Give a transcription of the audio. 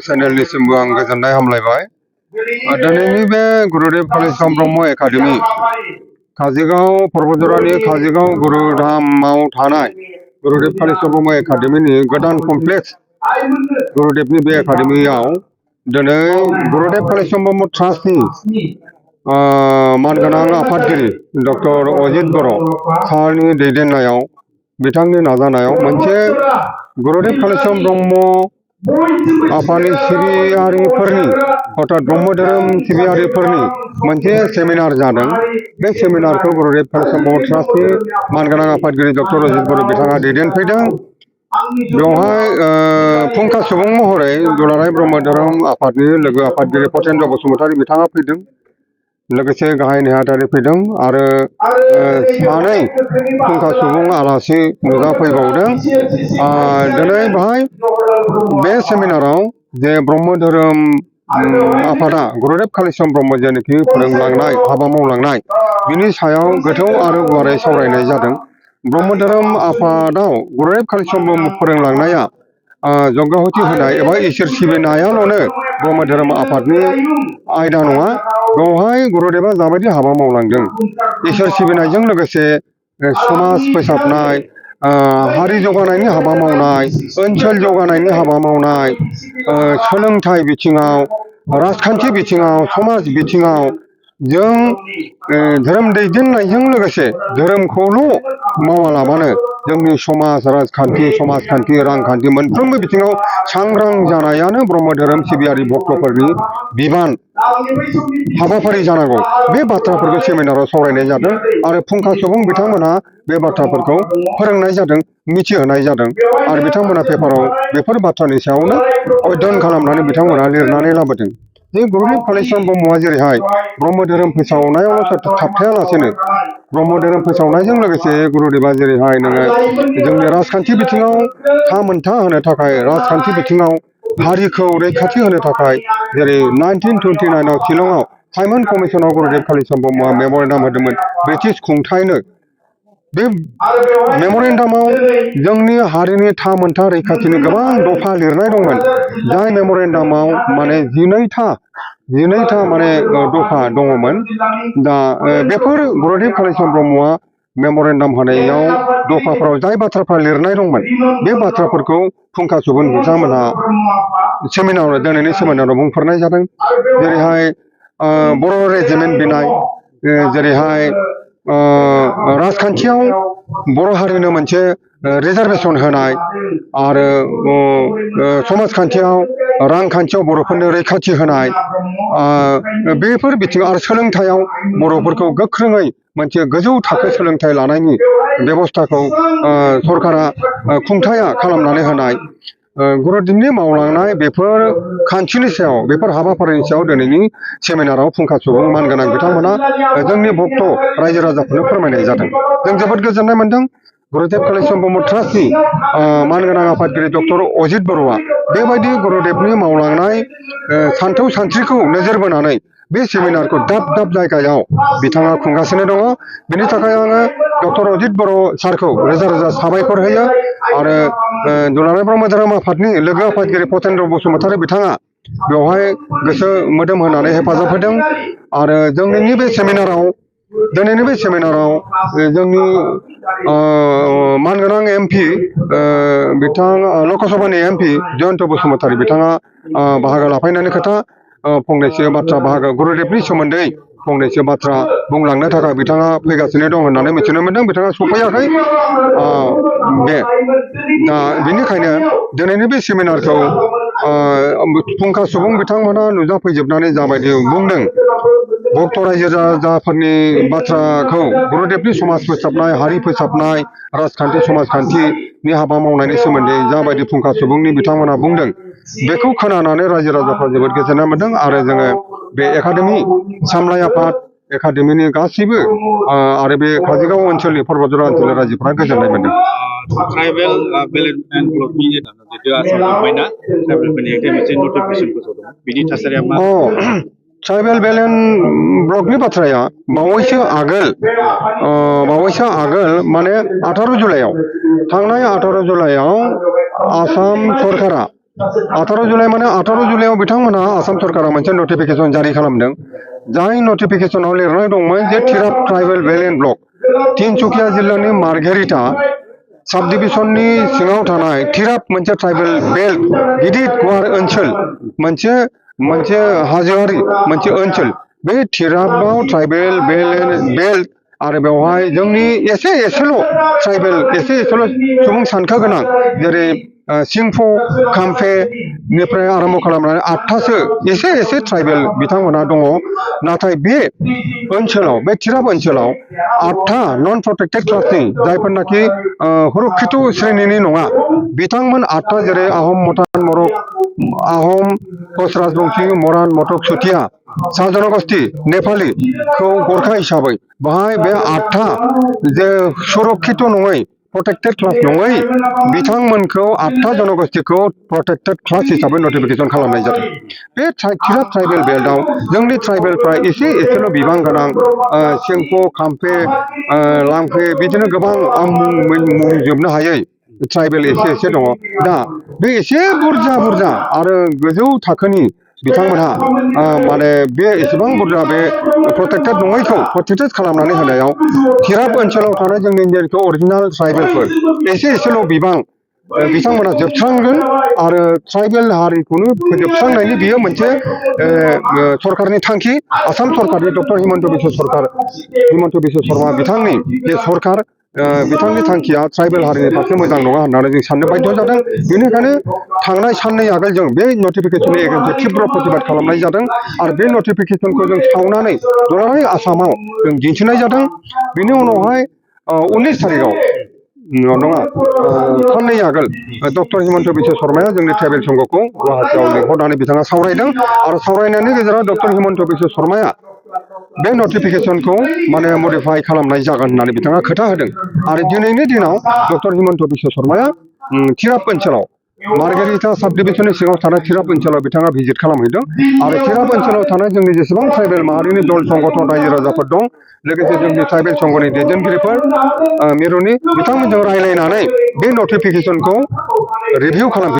चेनेलनिसिमबो आं गोजोननाय हामलायबाय। दिनैनि बे गुरुदेव कालिचरण ब्रह्म एकाडेमि काजिगांव पर्बतजरानि काजिगांव गुरुधामाव थानाय गुरुदेव कालिचरण ब्रह्म एकाडेमिनि गोदान कमप्लेक्स गुरुदेवनि बे एकाडेमियाव दिनै गुरुदेव कालिचरण ब्रह्म ट्रास्टनि मानगोनां आफादगिरि डक्टर अजित बर' सारनि दैदेननायाव बिथांनि नाजानायाव मोनसे गुरुदेव कालिचरण ब्रह्म आफानि सिबियारिफोरनि अर्थात ब्रह्म धोरोम सिबियारिफोरनि मोनसे सेमिनार जादों। बे सेमिनारखौ गुरुदेव कालिचरण ब्रह्म ट्रास्टनि मानगोनां आफादगिरि डक्टर अजित बर' बिथाङा दैदेनफैदों। बेवहाय फुंखा सुबुं महरै दुलाराय ब्रह्म धोरोम आफादनि लोगो आफादगिरि पतेन्द्र बसुमतारी बिथाङा फैदों। लोगोसे गाहाय नेहाथारि फैदों आरो सानै फुंखा सुबुं आलासि नुजाफैबावदों। दिनै बेहाय बे सेमिनाराव जे ब्रह्म धोरोम आफादा गुरुदेव कालिचरण ब्रह्म जेनाखि फोरोंलांनाय हाबा मावलांनाय बिनि सायाव गोथौ आरो गुवारै सावरायनाय जादों। ब्रह्म धोरोम आफादाव गुरुदेव कालिचरण ब्रह्म फोरोंलांनाया जग्याहुति होनाय एबा इसोर सिबिनायाल'नो ब्रह्म धोरोम आफादनि आयदा नङा। बेवहाय गुरुदेवा जाबायदि हाबा मावलांदों इसोर सिबिनायजों लोगोसे समाज फोसाबनाय, हारि जौगानायनि हाबा मावनाय, ओनसोल जौगानायनि हाबा मावनाय, सोलोंथाइ बिथिङाव, राजखान्थि बिथिङाव, समाज बिथिङाव जों धोरोम दैदेननायजों लोगोसे धोरोमखौल' मावालाबानो जोंनि समाज समाजखान्थि, रांखान्थि मोनफ्रोमबो बिथिङाव सांग्रां जानायानो ब्रह्म धोरोम सिबियारि भक्तफोरनि बिबान हाबाफारि जानांगौ। बे बाथ्राफोरखौ सेमिनाराव सावरायनाय जादों आरो फुंखा सुबुं बिथांमोनहा बे बाथ्राफोरखौ फोरोंनाय जादों, मिथिहोनाय जादों आरो बिथांमोना पेपाराव बेफोर बाथ्रानि सायावनो अध्ययन खालामनानै बिथांमोना लिरनानै लाबोदों। जे गुरुदेव कालिचरण ब्रह्मआ जेरैहाय ब्रह्म धोरोम फोसावनायावल' थाबथायालासेनो ब्रह्म धोरोम फोसावनायजों लोगोसे गुरुदेवा जेरैहाय नोङो जोंनि राजखान्थि बिथिङाव थामोनथा होनो थाखाय, राजखान्थि बिथिङाव हारिखौ रैखाथि होनो थाखाय जेरै 1929आव शिलंआव साइमन कमिसनाव गुरुदेव कालिचरण ब्रह्मआ मेम'रेन्डाम होदोंमोन ब्रिटिश खुंथायनो। बे मेम'रेन्डामाव जोंनि हारिनि थामोनथा रैखाथिनि गोबां दफा लिरनाय दंमोन। जाय मेम'रेन्डामाव माने 12था माने दफा दङमोन। दा बेफोर गुरुदेव कालिचरण ब्रह्मआ मेम'रेन्डाम होनायाव दफाफोराव जाय बाथ्राफ्रा लिरनाय दंमोन बे बाथ्राफोरखौ फुंखा सुबुं बिथांमोनहा दिनैनि सेमिनाराव बुंफोरनाय जादों। जेरैहाय बर' रेजिमेन्ट बिनाय, जेरैहाय राजखान्थियाव बर' हारिनो मोनसे रिजार्भेसन होनाय आरो समाजखान्थियाव रांखान्थियाव बर'फोरनो रैखाथि होनाय, बेफोर बिथिङाव आरो सोलोंथायाव बर'फोरखौ गोख्रोङै मोनसे गोजौ थाखो सोलोंथाइ लानायनि बेबस्थाखौ सरकारा खुंथाया खालामनानै होनाय, गुरुदेवनि मावलांनाय बेफोर खान्थिनि सायाव, बेफोर हाबाफारिनि सायाव दिनैनि सेमिनाराव फुंखा सुबुं मानगोनां बिथांमोना जोंनि भक्त रायजो राजाफोरनो फोरमायनाय जादों। जों जोबोद गोजोननाय मोन्दों। गुरुदेव कालिचरण ब्रह्म ट्रास्टनि मानगोनां आफादगिरि डक्टर अजित बर'आ बेबायदि गुरुदेवनि मावलांनाय सान्थौ सानस्रिखौ नोजोर बोनानै बे सेमिनारखौ दाब दाब जायगायाव बिथाङा खुंगासिनो दङ। बेनि थाखाय आङो डक्टर अजित बर' सारखौ रोजा रोजा साबायखर होयो आरो दुलाराय ब्रह्म धोरोम आफादनि लोगो आफादगिरि पतेन्द्र बसुमतारी बिथाङा बेवहाय गोसो मोदोम होनानै हेफाजाब होदों आरो दिनैनि बे सेमिनाराव जोंनि मानगोनां MP बिथां लकसभानि MP जयन्त बसुमतारी बिथाङा बाहागो लाफैनायनि खोथा फंनैसो बाथ्रा गुरुदेवनि सोमोन्दै फंनैसो बाथ्रा बुंलांनो थाखाय बिथाङा फैगासिनो दं होननानै मिथिनो मोन्दों। बिथाङा सफैयाखै। दा बेनिखायनो दिनैनि बे सेमिनारखौ फुंखा सुबुं बिथांमोना नुजाफैजोबनानै जाबायदि बुंदों भक्त रायजो राजाफोरनि बाथ्राखौ गुरुदेवनि समाज फोसाबनाय, हारि फोसाबनाय, राजखान्थि समाजखान्थिनि हाबा मावनायनि सोमोन्दै जाबायदि फुंखा सुबुंनि बिथांमोना बुंदों बेखौ खोनानानै रायजो राजाफ्रा जोबोद गोजोननाय मोन्दों आरो जोङो बे एकाडेमि सामलाय आफाद एकाडेमिनि गासैबो आरो बे काजिगांव ओनसोलनि पर्बतजरा ओनसोलनि रायजोफ्रा गोजोननाय मोन्दों। ट्राइबेल बेलेन्स ब्लकनि जितु आसाम गभर्नमेन्टआ ट्राइबेलफोरनि मोनसे नटिफिकेसन फोसावदोंमोन बिनि थासारिया मा? ट्राइबेल बेलेन्स ब्लकनि बाथ्राया बावैसो आगोल माने 18 जुलाइआव थांनाय 18 जुलाइआव आसाम सरकारा 18 जुलाइ माने 18 जुलाइआव बिथांमोना आसाम सरकारा मोनसे नटिफिकेशन जारि खालामदों जाय नटिफिकेशनाव लिरनाय दंमोन जे Tirap tribal belt and block Tinsukia जिल्लानि मार्घेरिटा साब डिभिजननि सिङाव थानाय तिराप मोनसे ट्राइबेल बेल्ट गिदिर गुवार ओनसोल मोनसे हाजोआरि मोनसे ओनसोल बे तिरापआव ट्राइबेल बेल्ट आरो बेवहाय जोंनि एसेल' ट्राइबेल एसेल' सुबुं सानखो गोनां जेरै सिंफो खाम्फे निफ्राय आरम्भ खालामनानै 8थासो एसे ट्राइबेल बिथांमोना दङ नाथाय बे ओनसोलाव बे तिराप ओनसोलाव 8था नन प्रोटेक्टेड क्लासनि जायफोरनाखि हुरुक्षित श्रेणीनि नङा बिथांमोन 8था जेरै आहम मतान मरक आहम कच राजबंशी मरान मटक चुटिया सा जनगोष्ठी नेपालीखौ गरखा हिसाबै बाहाय बे 8था जे सुरक्षित नङै प्रोटेक्टेड क्लास नङै बिथांमोनखौ 8था जनगोष्ठीखौ प्रोटेक्टेड क्लास हिसाबै नटिफिकेशन खालामनाय जादों बे तिराप ट्राइबेल बेल्टआव जोंनि ट्राइबेलफ्रा एसेल' बिबां गोनां सिंफो खाम्फे लांफे बिदिनो गोबां मुं जोबनो हायै ट्राइबेल एसे दङ दा बे एसे बुरजा आरो गोजौ थाखोनि बिथांमोनहा माने बे एसेबां बुरजा बे प्रोटेक्टेड नङैखौ प्रोटेक्टेड खालामनानै होनायाव तिराप ओनसोलाव थानाय जोंनि इन्डियानि अरिजिनाल ट्राइबेलफोर एसेल' बिबां बिथांमोना जोबस्रांगोन आरो ट्राइबेल हारिखौनो फोजोबस्रांनायनि बियो मोनसे सरकारनि थांखि आसाम सरकारनि डक्टर हिमन्त बिश्व शर्मा बिथांनि बे सरकार बिथांनि थांखिया ट्राइबेल हारिनि फारसे मोजां नङा होननानै जों साननो बाध्य जादों बेनिखायनो थांनाय साननै आगोल जों बे नटिफिकेशननि एगेन्स्टै तीव्र प्रतिबाद खालामनाय जादों आरो बे नटिफिकेशनखौ जों सावनानै दुलाराय आसामाव जों दिन्थिनाय जादों बेनि उनावहाय 19 तारिखआव नङा साननै आगोल डक्टर हिमन्त बिश्व शर्माया जोंनि ट्राइबेल संघखौ गुवाहाटीआव लिंहरनानै बिथाङा सावरायदों आरो सावरायनायनि गेजेराव डक्टर हिमन्त बिश्व शर्माया बे नटिफिकेशनखौ माने मडिफाइ खालामनाय जागोन होननानै बिथाङा खोथा होदों आरो दिनैनि दिनाव डक्टर हिमन्त बिश्व शर्माया तिराप ओनसोलाव मार्घेरिटा साब डिभिजननि सिङाव थानाय तिराप ओनसोलाव बिथाङा भिजिट खालामहैदों आरो तिराप ओनसोलाव थानाय जोंनि जेसेबां ट्राइबेल माहारिनि दल संगठन रायजो राजाफोर दं लोगोसे जोंनि ट्राइबेल संघनि दैदेनगिरिफोर मिरुनि बिथांमोनजों रायज्लायनानै बे नटिफिकेशनखौ रिभिउ खालाम